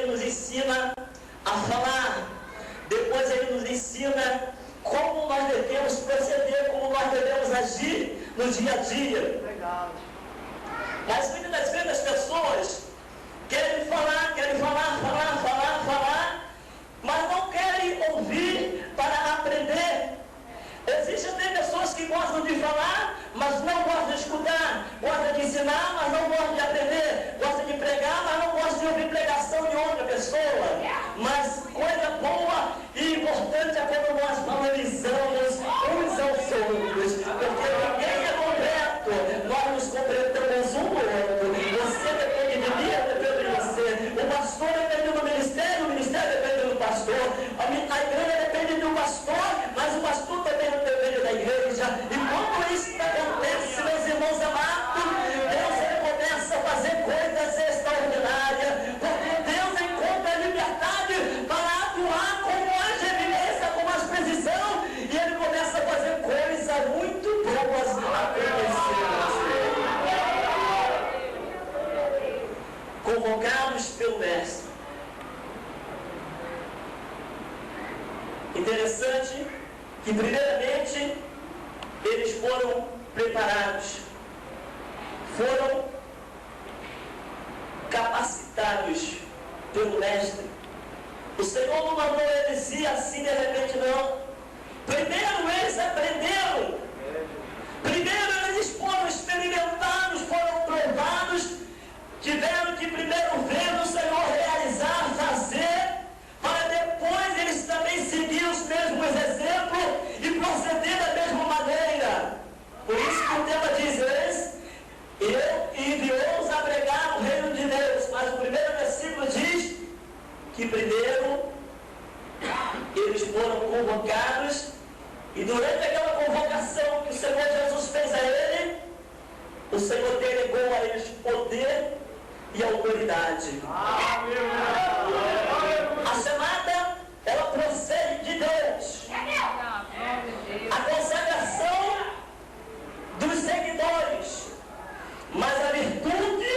Ele nos ensina a falar. Depois Ele nos ensina como nós devemos proceder, como nós devemos agir no dia a dia. Legal. Mas muitas das vezes as pessoas querem falar, mas não querem ouvir para aprender. Existem até pessoas que gostam de falar, mas não gostam de escutar, gostam de ensinar, mas não gostam de aprender, gostam de pregar, mas não gostam de ouvir pregação de outra pessoa. Mas coisa boa e importante é quando nós valorizamos uns aos outros, porque ninguém é completo, nós nos completamos um do outro. Você depende de mim, eu dependo de você. O pastor depende do ministério, o ministério depende do pastor, a igreja depende do pastor, mas o pastor também depende da igreja. E quando isso acontece, meus irmãos amados, Deus ele começa a fazer coisas extraordinárias, porque Deus encontra a liberdade para atuar com mais evidência, com mais precisão, e Ele começa a fazer coisas muito boas acontecer. Convocados pelo Mestre. Interessante que primeiramente eles foram preparados, foram capacitados pelo Mestre. O Senhor não mandou eles ir assim de repente, não. Primeiro eles aprenderam, primeiro eles foram experimentados, foram provados, tiveram que primeiro ver o Senhor realizar, fazer, para depois eles também seguir os mesmos exemplos e proceder da mesma maneira. Por isso que o tema diz: eu enviou-os a pregar o reino de Deus. Mas o primeiro versículo diz que primeiro eles foram convocados, e durante aquela convocação que o Senhor Jesus fez a ele, o Senhor delegou a eles poder e autoridade. A chamada, ela procede de Deus. A consagração dos seguidores, mas a virtude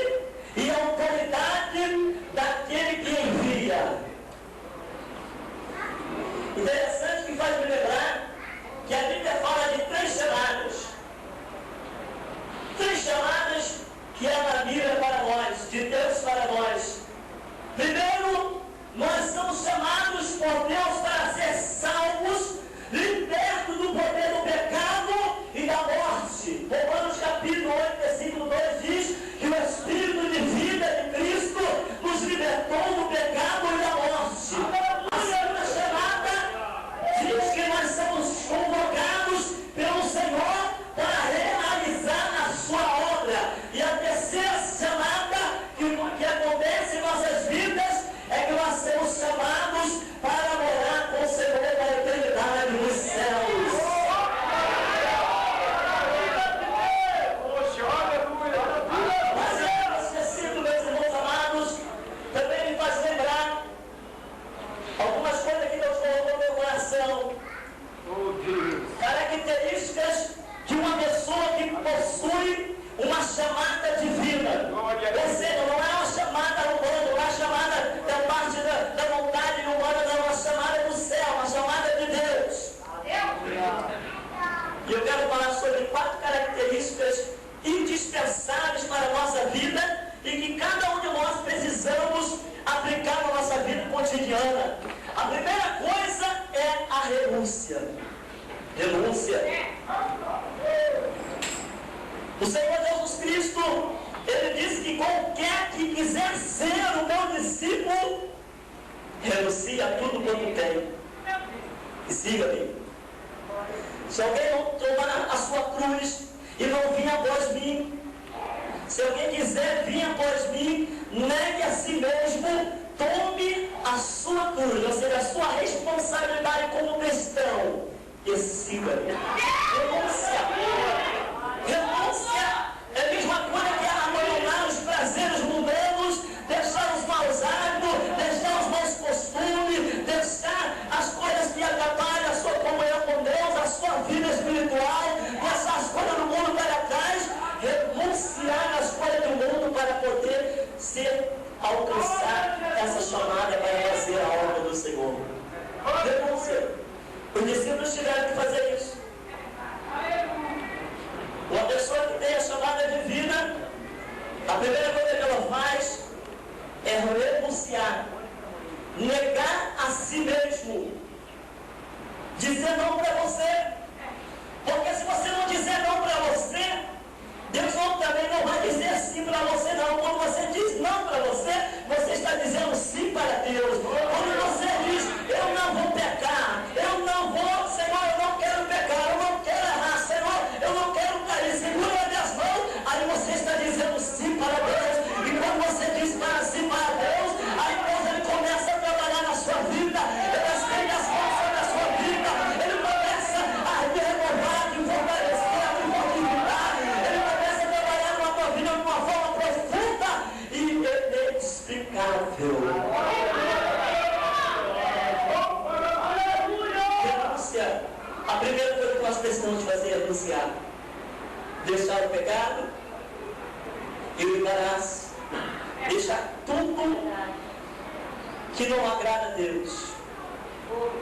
e a autoridade daquele que envia. Interessante que faz me lembrar que a Bíblia fala de três chamadas. Três chamadas que é a Bíblia para nós, de Deus para nós. Primeiro, nós somos chamados por Deus para ser salvos, libertos do poder do pecado e da morte. Romanos capítulo 8, versículo 2 diz que o Espírito de vida de Cristo nos libertou do pecado e da morte. A segunda chamada diz que nós somos convocados pelo Senhor para realizar a sua obra. E a terceira chamada que acontece em nossas vidas é que nós somos chamados para morar com o Senhor na eternidade nos céus. Mas esse versículo, meus irmãos amados, também me faz lembrar algumas coisas que Deus colocou no meu coração. Características de uma pessoa que possui uma chamada divina. Ou seja, não é uma chamada humana, não é uma chamada da parte da vontade humana, não é uma chamada do céu, uma chamada de Deus. E eu quero falar sobre 4 características indispensáveis para a nossa vida e que cada um de nós precisamos aplicar na nossa vida cotidiana. A primeira coisa é a renúncia. Renúncia. O Senhor Jesus Cristo, Ele disse que qualquer que quiser ser o meu discípulo, renuncie a tudo quanto tem e siga-me. Se alguém não tomar a sua cruz e não vir após mim, se alguém quiser vir após mim, negue a si mesmo, tome a sua cruz, ou seja, a sua responsabilidade como cristão, e siga-me. Renúncia. Renúncia é a mesma coisa que abandonar os prazeres mundanos, deixar os maus hábitos, deixar os maus costumes, deixar as coisas que atrapalham a sua comunhão com Deus, a sua vida espiritual, deixar as coisas do mundo para trás, renunciar às coisas do mundo para poder alcançar essa chamada Denúncia. Os discípulos tiveram que fazer isso. Uma pessoa que tem a chamada divina, a primeira coisa que ela faz é renunciar, negar a si mesmo, dizer não para você. Porque se você não dizer não para você, Deus também não vai dizer sim para você não. Quando você diz não para você, você está dizendo sim para Deus. Quando você diz, eu não vou pecar, eu não vou, Senhor, eu não quero pecar, eu não quero errar, Senhor, eu não quero cair, segura minhas mãos, aí você está dizendo sim para Deus. E quando você diz para sim para Deus, aí Deus ele começa a trabalhar na sua vida, ele estende as mãos sobre a sua vida, ele começa a te renovar, te fortalecer, a te fortificar, ele começa a trabalhar numa tua vida de uma forma profunda e inexplicável. Renúncia. A primeira coisa que nós precisamos fazer é renunciar. Deixar o pecado e o embaraço. Deixar tudo que não agrada a Deus.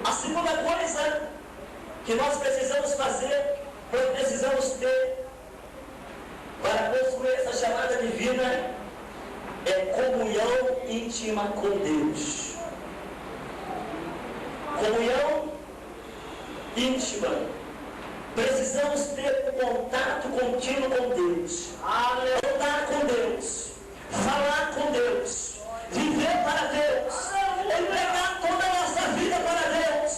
A segunda coisa que nós precisamos fazer, nós precisamos ter para construir essa chamada divina, é comunhão íntima com Deus. Comunhão íntima. Precisamos ter um contato contínuo com Deus. Andar com Deus. Falar com Deus. Viver para Deus. Entregar toda a nossa vida para Deus.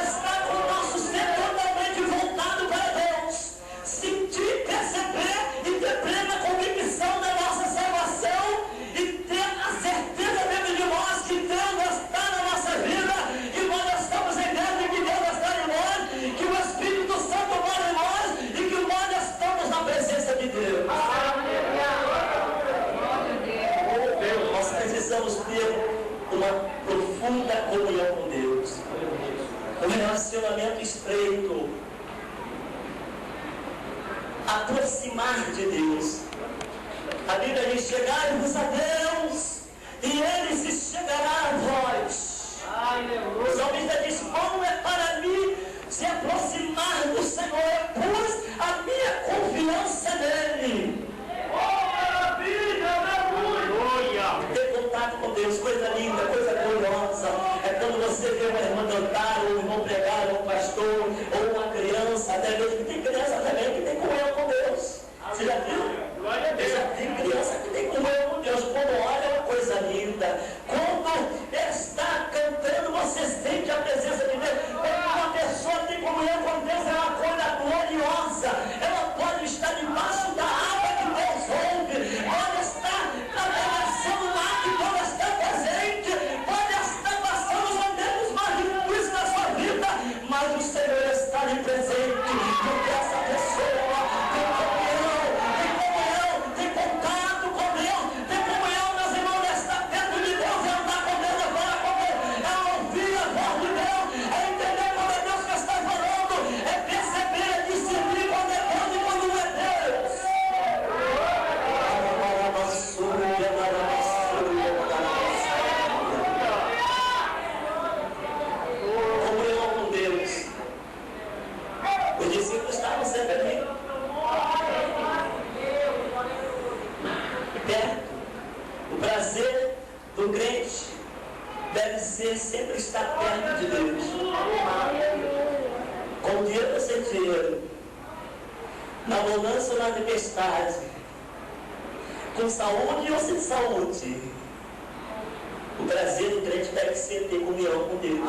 Estar com o nosso ser totalmente voltado para Deus. Sentir, perceber e ter plena convicção da nossa salvação. E ter a certeza dentro de nós que Deus está na nossa vida. Que nós estamos em Deus e que Deus está em nós. Que o Espírito Santo mora em nós. E que nós estamos na presença de Deus. Nós precisamos ter uma profunda comunhão com Deus. Um relacionamento estreito. Aproximar de Deus. A Bíblia diz: chegai-vos a Deus e Ele se chegará a vós. O salmista diz: bom é para mim se aproximar do Senhor, pois a minha confiança nele. Ter contato com Deus, coisa linda, coisa gloriosa. É quando você vê uma irmã cantar, ou um irmão pregar, ou um pastor, ou uma criança, até mesmo. Tem criança também que tem comunhão com Deus. Você já viu? Já tem criança que tem comunhão com Deus. Quando olha, é uma coisa linda. Quando está cantando, você sente a presença de Deus. Quando uma pessoa tem comunhão com Deus, é uma coisa gloriosa. Ela pode estar debaixo da água que Deus ouve. Pode estar atravessando o mar que Deus está presente. Pode estar passando os momentos mais difíceis na sua vida. Mas o Senhor está ali presente. Porque essa pessoa tem comunhão, tem contato com Deus, tem comunhão, meus irmãos, é estar perto de Deus, é andar com Deus, é falar com Deus, é ouvir a voz de Deus, é entender quando é Deus que está falando, é perceber, é discernir quando é Deus e quando não é Deus. Comunhão com Deus. Os discípulos estavam sempre ali, perto. O prazer do crente deve ser sempre estar perto de Deus. Com dinheiro ou sem dinheiro, na abundância ou na tempestade, com saúde ou sem saúde, o prazer do crente deve ser ter comunhão com Deus.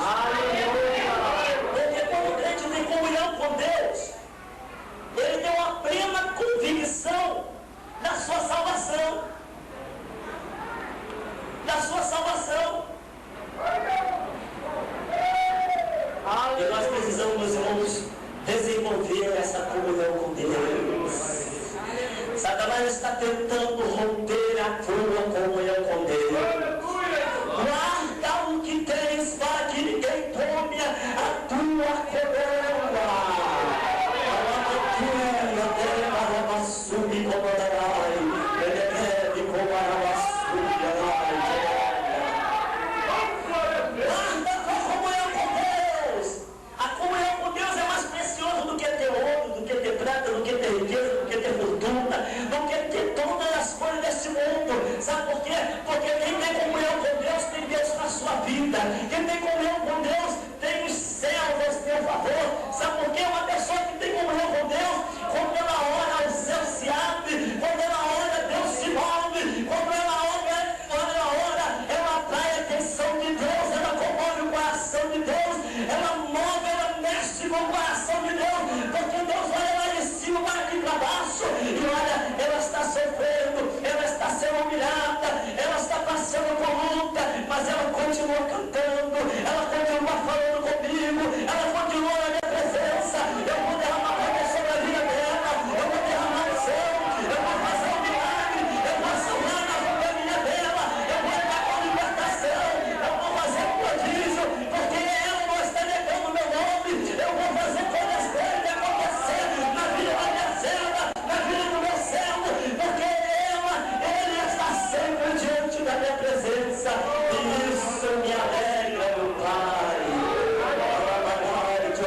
Porque quando o crente tem comunhão com Deus, ele tem uma plena convicção da sua salvação. Da sua salvação. E nós precisamos, meus irmãos, desenvolver essa comunhão com Deus. Satanás está tentando romper a tua comunhão com Deus. Guarda o que tens para que ninguém tome a tua coroa. Guarda a tua comunhão com Deus. continua cantando, ela continua falando comigo, ela continua na minha presença. Eu vou derramar poder sobre a vida dela, eu vou derramar o céu, eu vou fazer um milagre, eu vou salvar na família dela, eu vou dar com libertação, eu vou fazer um prodígio, porque ela não está negando o meu nome. Eu vou fazer coisas grandes acontecer na vida da minha serva, na vida do meu servo, porque ele está sempre diante da minha presença. Isso me alegra, meu Pai. Te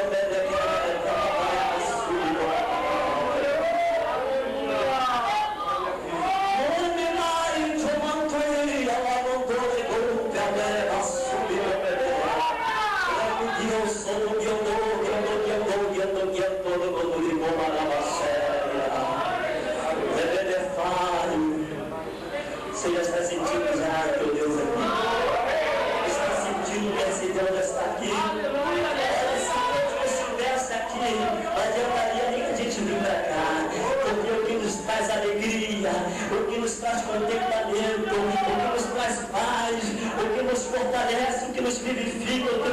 Você já está sentindo já, meu Deus, aqui? Está sentindo que esse Deus está aqui? Olha, se Deus estivesse aqui, não adiantaria nem a gente vir para cá, porque o que nos traz alegria, o que nos traz contentamento, o que nos traz paz, o que nos fortalece, o que nos vivifica, o que